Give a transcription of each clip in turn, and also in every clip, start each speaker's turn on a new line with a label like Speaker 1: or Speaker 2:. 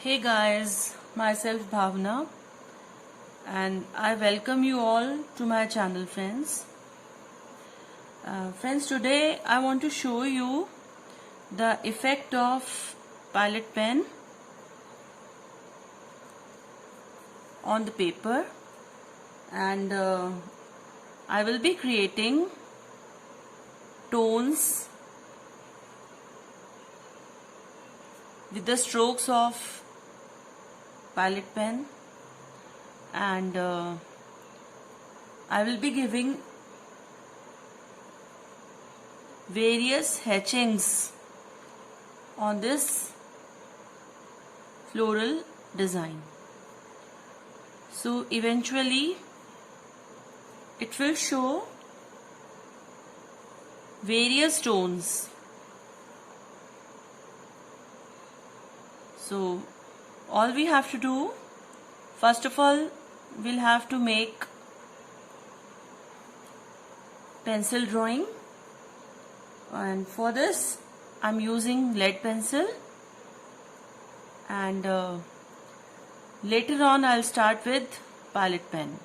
Speaker 1: Hey guys, myself Bhavana and I welcome you all to my channel friends. Friends, today I want to show you the effect of palette pen on the paper, and I will be creating tones with the strokes of palette pen, and I will be giving various hatchings on this floral design. So eventually it will show various tones. So all we have to do, first of all, we'll have to make pencil drawing, and for this I'm using lead pencil, and later on I'll start with palette pen.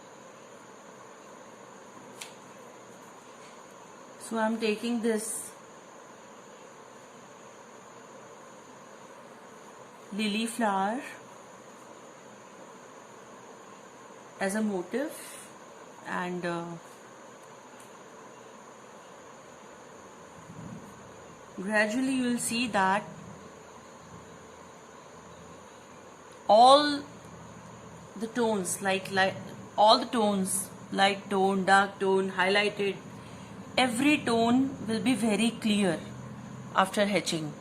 Speaker 1: So I'm taking this lily flower as a motif, and gradually you will see that all the tones, like all the tones, light tone, dark tone, highlighted, every tone will be very clear after hatching.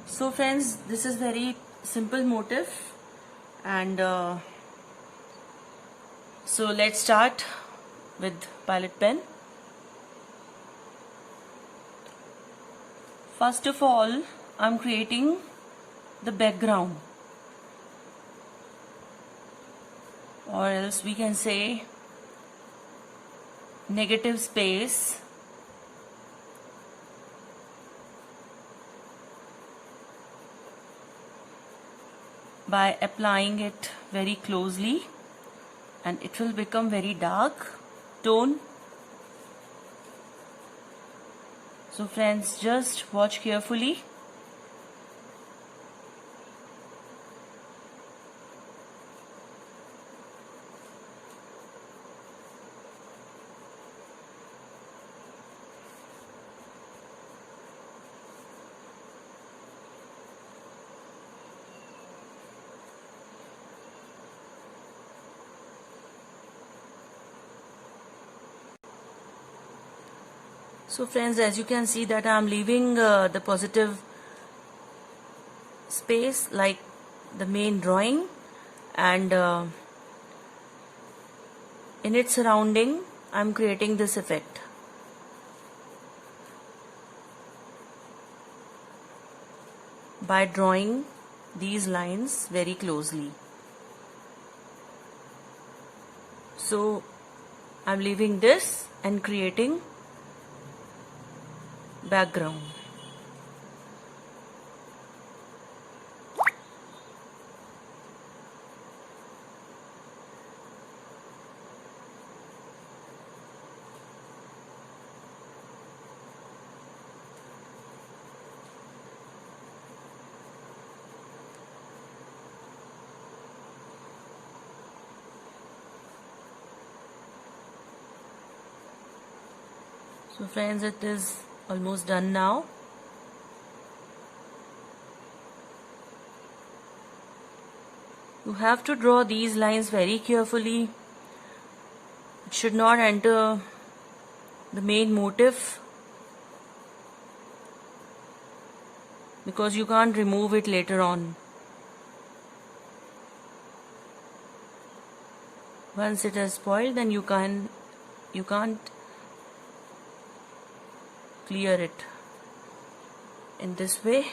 Speaker 1: So friends, this is very simple motif, and so let's start with palette pen. First of all, I'm creating the background, or else we can say negative space, by applying it very closely, and it will become very dark tone. So friends, just watch carefully. So friends, as you can see that I am leaving the positive space like the main drawing, and in its surrounding I am creating this effect. By drawing these lines very closely. So I'm leaving this and creating background. So friends, it is almost done now. You have to draw these lines very carefully. It should not enter the main motif, because you can't remove it later on. Once it has spoiled, then you can't clear it in this way.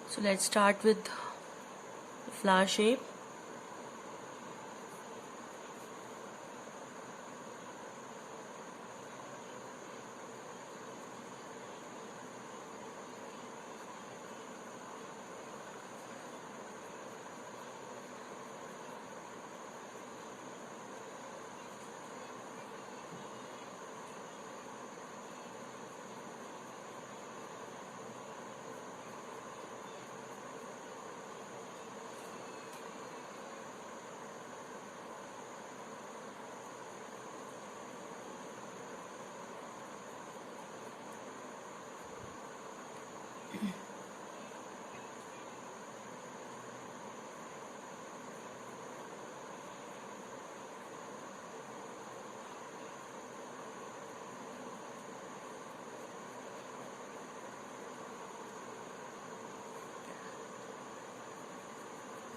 Speaker 1: So let's start with the flower shape.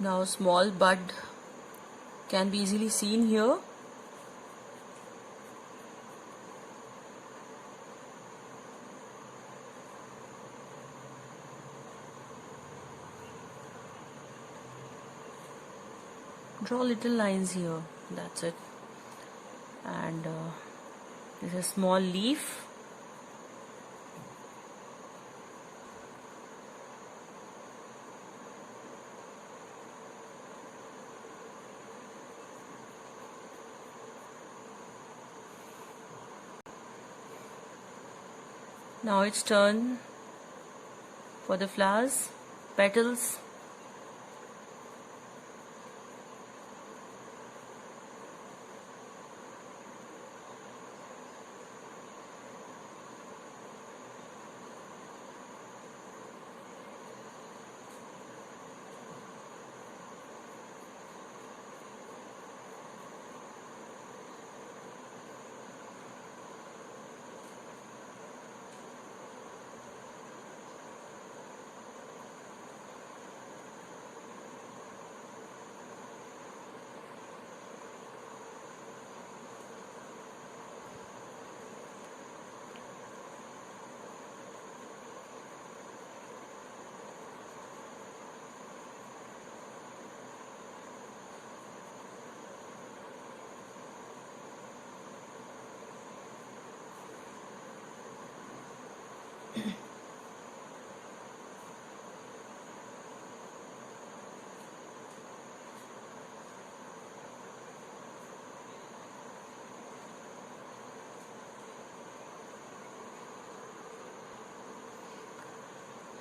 Speaker 1: Now small bud can be easily seen here. Draw little lines here, that's it. And this is a small leaf. Now it's turn for the flowers, petals.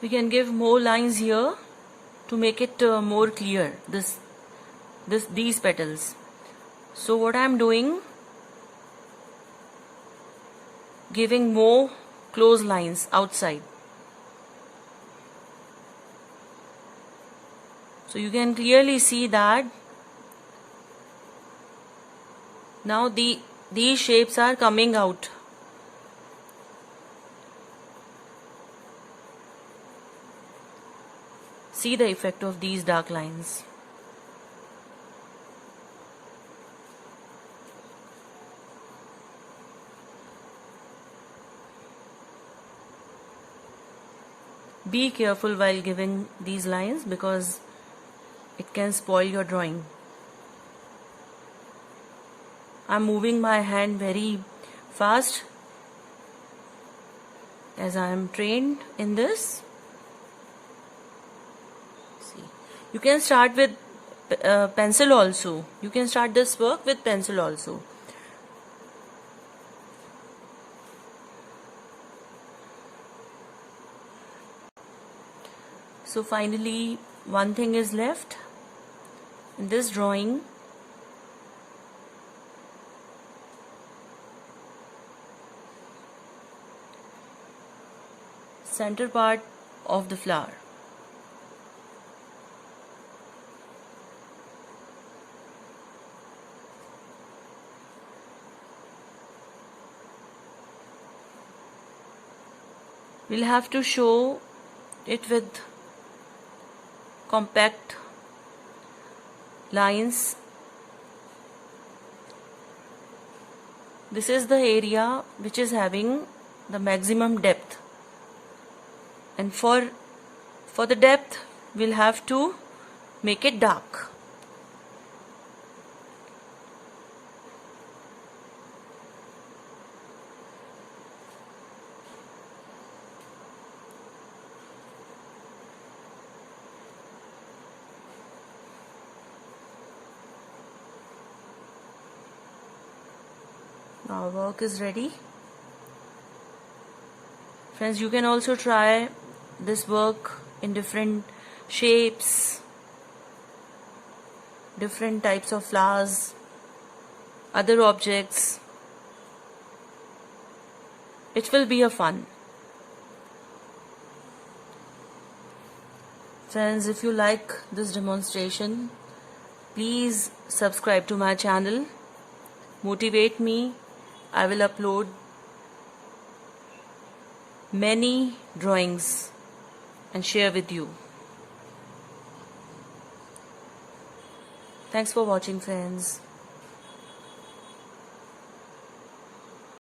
Speaker 1: We can give more lines here to make it more clear, these petals. So what I am doing, giving more close lines outside. So you can clearly see that now these shapes are coming out. See the effect of these dark lines. Be careful while giving these lines because it can spoil your drawing. I'm moving my hand very fast as I am trained in this. See, you can start with pencil also. You can start this work with pencil also. So finally, one thing is left in this drawing. Center part of the flower. We'll have to show it with compact lines. This is the area which is having the maximum depth, and for the depth we'll have to make it dark. Our work is ready. Friends, you can also try this work in different shapes, different types of flowers, other objects. It will be a fun. Friends, if you like this demonstration, please subscribe to my channel. Motivate me. I will upload many drawings and share with you. Thanks for watching, friends.